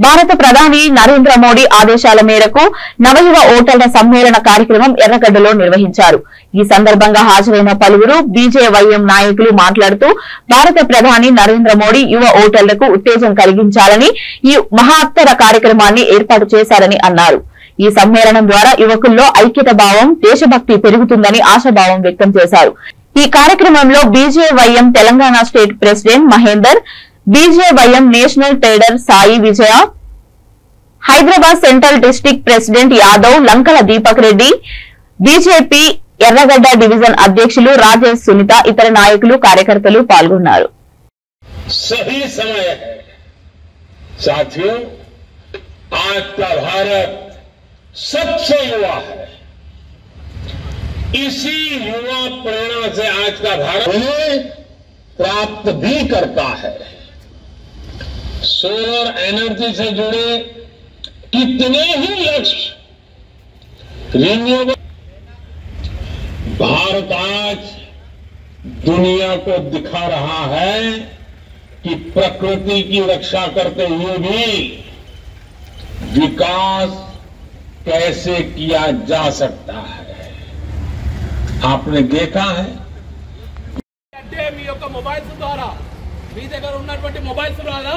భారత ప్రధాని నరేంద్ర మోడీ ఆదేశాల మేరకు నవయువ ఓటర్ల సమ్మేళన కార్యక్రమం ఎర్రగడ్డలో నిర్వహించారు. ఈ సందర్భంగా హాజరైన పలువురు బీజేవైఎం నాయకులు మాట్లాడుతూ భారత ప్రధాని నరేంద్ర మోడీ యువ ఓటర్లకు ఉత్తేజం కలిగించాలని ఈ మహత్తర కార్యక్రమాన్ని ఏర్పాటు చేశారని అన్నారు. ఈ సమ్మేళనం ద్వారా యువకుల్లో ఐక్యత భావం, దేశభక్తి పెరుగుతుందని ఆశాభావం వ్యక్తం చేశారు. ఈ కార్యక్రమంలో BJYM Telangana state president Mahender, BJYM national trader Sai Vijaya, Hyderabad central district president Yadav Lankala Deepak Reddy, BJP Erragadda division అధ్యక్షులు రాజేష్ సునీత, ఇతర నాయకులు కార్యకర్తలు పాల్గొన్నారు. सही समय है साथियों, आज का भारत सबसे युवा है। इसी युवा प्रेरणा से आज का भारत उन्हें प्राप्त भी करता है। सोलर एनर्जी से जुड़े कितने ही लक्ष्य रिन्यूएबल भारत आज दुनिया को दिखा रहा है कि प्रकृति की रक्षा करते हुए भी विकास कैसे किया जा सकता है। आपने देखा है మీ యొక్క మొబైల్స్ ద్వారా మీ దగ్గర ఉన్నటువంటి మొబైల్స్ ద్వారా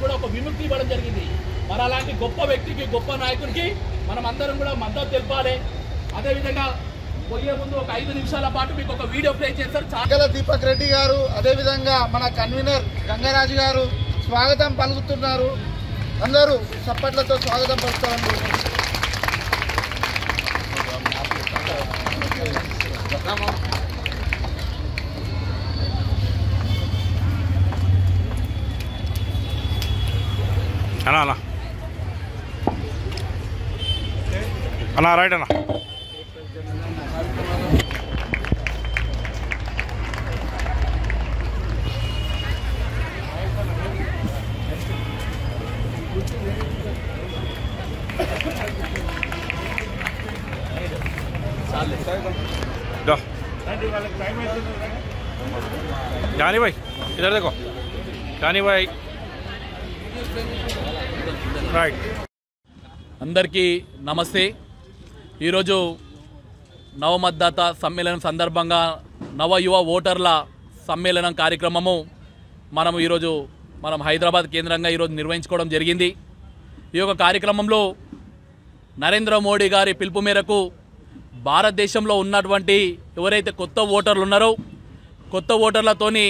కూడా ఒక విముక్తి ఇవ్వడం జరిగింది. మరి అలాంటి గొప్ప వ్యక్తికి, గొప్ప నాయకుడికి మనం అందరం కూడా మద్దతు తెలపాలి. అదేవిధంగా పోయే ముందు ఒక 5 నిమిషాల పాటు మీకు ఒక వీడియో ప్లే చేస్తారు. లంకల దీపక్ రెడ్డి గారు, అదేవిధంగా మన కన్వీనర్ గంగరాజు గారు స్వాగతం పలుకుతున్నారు. అందరూ చప్పట్లతో స్వాగతం పలుకుతారు. అన్నా అన్నా రైట్ అన్నా. जानी भाई इधर देखो, जानी भाई రైట్. అందరికీ నమస్తే. ఈరోజు నవమతదాత సమ్మేళనం సందర్భంగా నవ యువ ఓటర్ల సమ్మేళనం కార్యక్రమము మనం హైదరాబాద్ కేంద్రంగా ఈరోజు నిర్వహించుకోవడం జరిగింది. ఈ యొక్క కార్యక్రమంలో నరేంద్ర మోడీ గారి పిలుపు మేరకు భారతదేశంలో ఉన్నటువంటి ఎవరైతే కొత్త ఓటర్లు ఉన్నారో కొత్త ఓటర్లతోని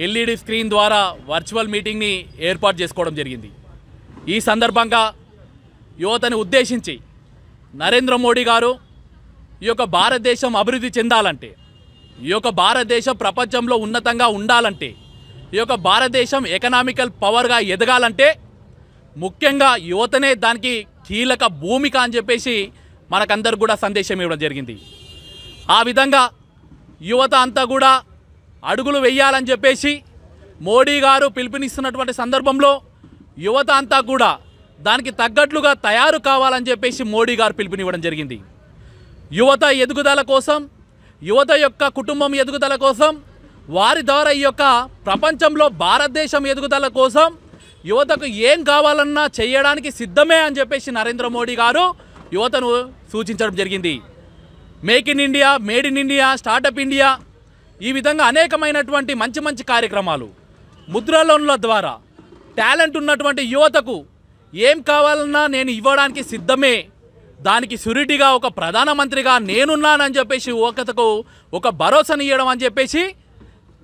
ఎల్ఈడి స్క్రీన్ ద్వారా వర్చువల్ మీటింగ్ని ఏర్పాటు చేసుకోవడం జరిగింది. ఈ సందర్భంగా యువతని ఉద్దేశించి నరేంద్ర మోడీ గారు ఈ యొక్క భారతదేశం అభివృద్ధి చెందాలంటే, ఈ యొక్క భారతదేశం ప్రపంచంలో ఉన్నతంగా ఉండాలంటే, ఈ యొక్క భారతదేశం ఎకనామికల్ పవర్గా ఎదగాలంటే ముఖ్యంగా యువతనే దానికి కీలక భూమిక అని చెప్పేసి మనకందరు కూడా సందేశం ఇవ్వడం జరిగింది. ఆ విధంగా యువత అంతా కూడా అడుగులు వేయాలని చెప్పేసి మోడీ గారు పిలుపునిస్తున్నటువంటి సందర్భంలో యువత అంతా కూడా దానికి తగ్గట్లుగా తయారు కావాలని చెప్పేసి మోడీ గారు పిలుపునివ్వడం జరిగింది. యువత ఎదుగుదల కోసం, యువత యొక్క కుటుంబం ఎదుగుదల కోసం, వారి ద్వారా ఈ యొక్క ప్రపంచంలో భారతదేశం ఎదుగుదల కోసం యువతకు ఏం కావాలన్నా చేయడానికి సిద్ధమే అని చెప్పేసి నరేంద్ర మోడీ గారు యువతను సూచించడం జరిగింది. Make in India, made in India, startup India, ఈ విధంగా అనేకమైనటువంటి మంచి మంచి కార్యక్రమాలు, ముద్రా లోన్ల ద్వారా టాలెంట్ ఉన్నటువంటి యువతకు ఏం కావాలన్నా నేను ఇవ్వడానికి సిద్ధమే, దానికి షూరిటీగా ఒక ప్రధానమంత్రిగా నేనున్నానని చెప్పేసి యువతకు ఒక భరోసాని ఇవ్వడం అని చెప్పేసి